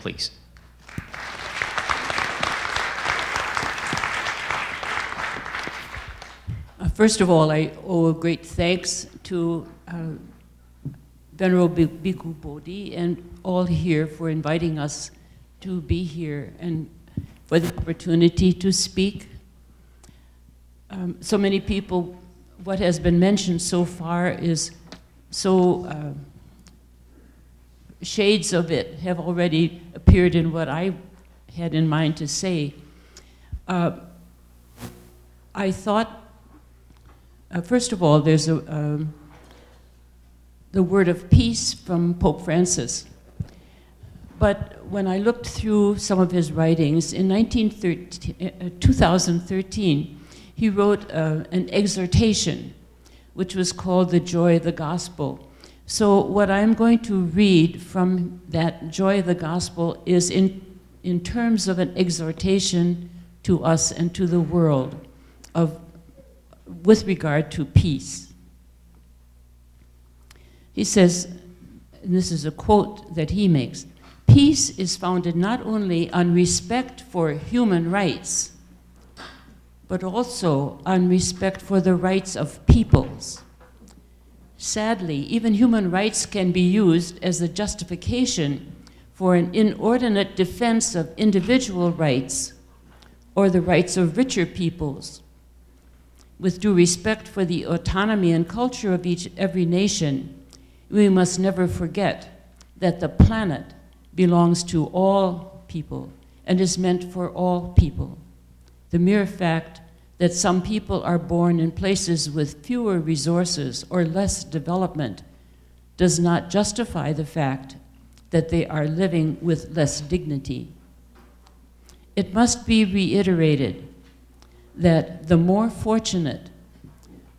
please. First of all, I owe a great thanks to Venerable Bhikkhu Bodhi and all here for inviting us to be here and for the opportunity to speak. So many people, what has been mentioned so far is so, shades of it have already appeared in what I had in mind to say. I thought, first of all, there's the word of peace from Pope Francis. But when I looked through some of his writings, in 2013, he wrote an exhortation, which was called The Joy of the Gospel. So what I'm going to read from that Joy of the Gospel is in terms of an exhortation to us and to the world with regard to peace. He says, and this is a quote that he makes, "Peace is founded not only on respect for human rights, but also on respect for the rights of peoples. Sadly, even human rights can be used as a justification for an inordinate defense of individual rights or the rights of richer peoples. With due respect for the autonomy and culture of every nation, we must never forget that the planet belongs to all people and is meant for all people. The mere fact that some people are born in places with fewer resources or less development does not justify the fact that they are living with less dignity. It must be reiterated that the more fortunate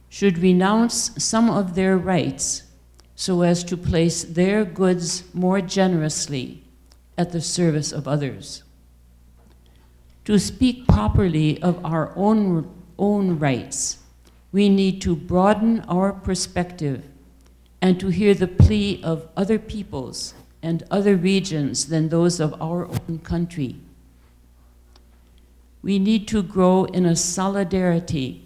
should renounce some of their rights so as to place their goods more generously at the service of others. To speak properly of our own rights, we need to broaden our perspective and to hear the plea of other peoples and other regions than those of our own country. We need to grow in a solidarity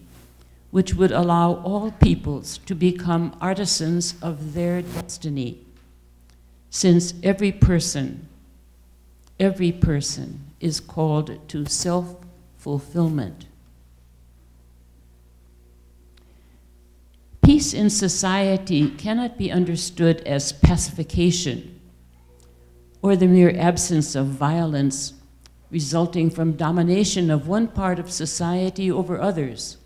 which would allow all peoples to become artisans of their destiny, since every person is called to self-fulfillment. Peace in society cannot be understood as pacification or the mere absence of violence resulting from domination of one part of society over others.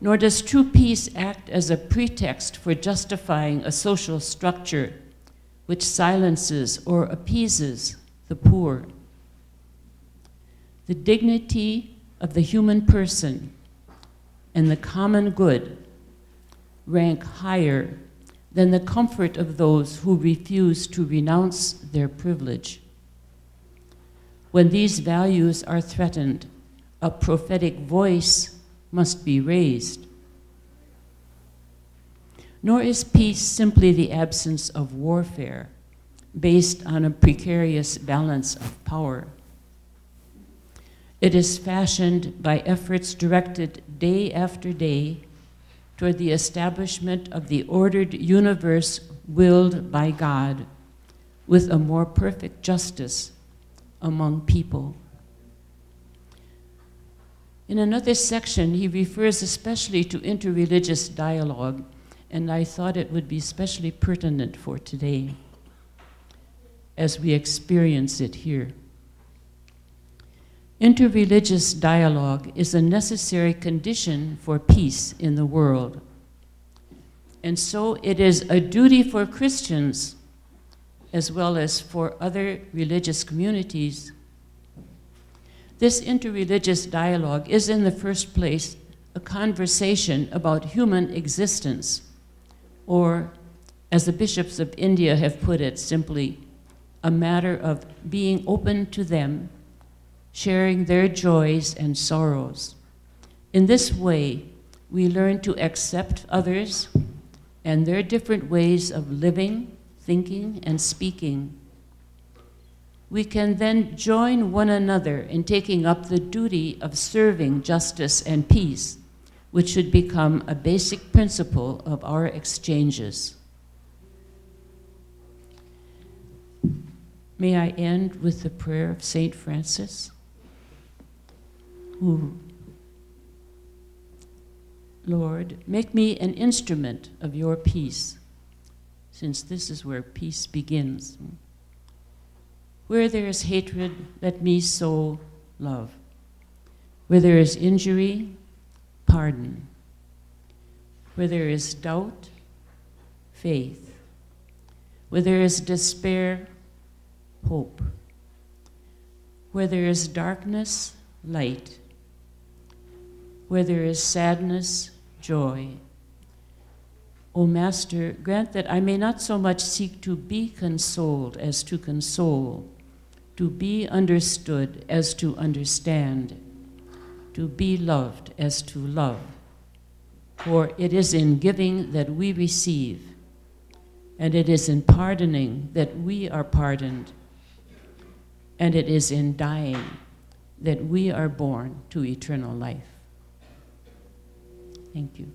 Nor does true peace act as a pretext for justifying a social structure which silences or appeases the poor. The dignity of the human person and the common good rank higher than the comfort of those who refuse to renounce their privilege. When these values are threatened, a prophetic voice must be raised. Nor is peace simply the absence of warfare based on a precarious balance of power. It is fashioned by efforts directed day after day toward the establishment of the ordered universe willed by God with a more perfect justice among people. In another section, he refers especially to interreligious dialogue, and I thought it would be especially pertinent for today as we experience it here. Interreligious dialogue is a necessary condition for peace in the world. And so it is a duty for Christians, as well as for other religious communities. This interreligious dialogue is, in the first place, a conversation about human existence, or, as the bishops of India have put it simply, a matter of being open to them, sharing their joys and sorrows. In this way, we learn to accept others and their different ways of living, thinking, and speaking. we can then join one another in taking up the duty of serving justice and peace, which should become a basic principle of our exchanges. May I end with the prayer of St. Francis, who, Lord, make me an instrument of your peace, since this is where peace begins. Where there is hatred, let me sow love. Where there is injury, pardon. Where there is doubt, faith. Where there is despair, hope. Where there is darkness, light. Where there is sadness, joy. O Master, grant that I may not so much seek to be consoled as to console, to be understood as to understand, to be loved as to love. For it is in giving that we receive, and it is in pardoning that we are pardoned, and it is in dying that we are born to eternal life. Thank you.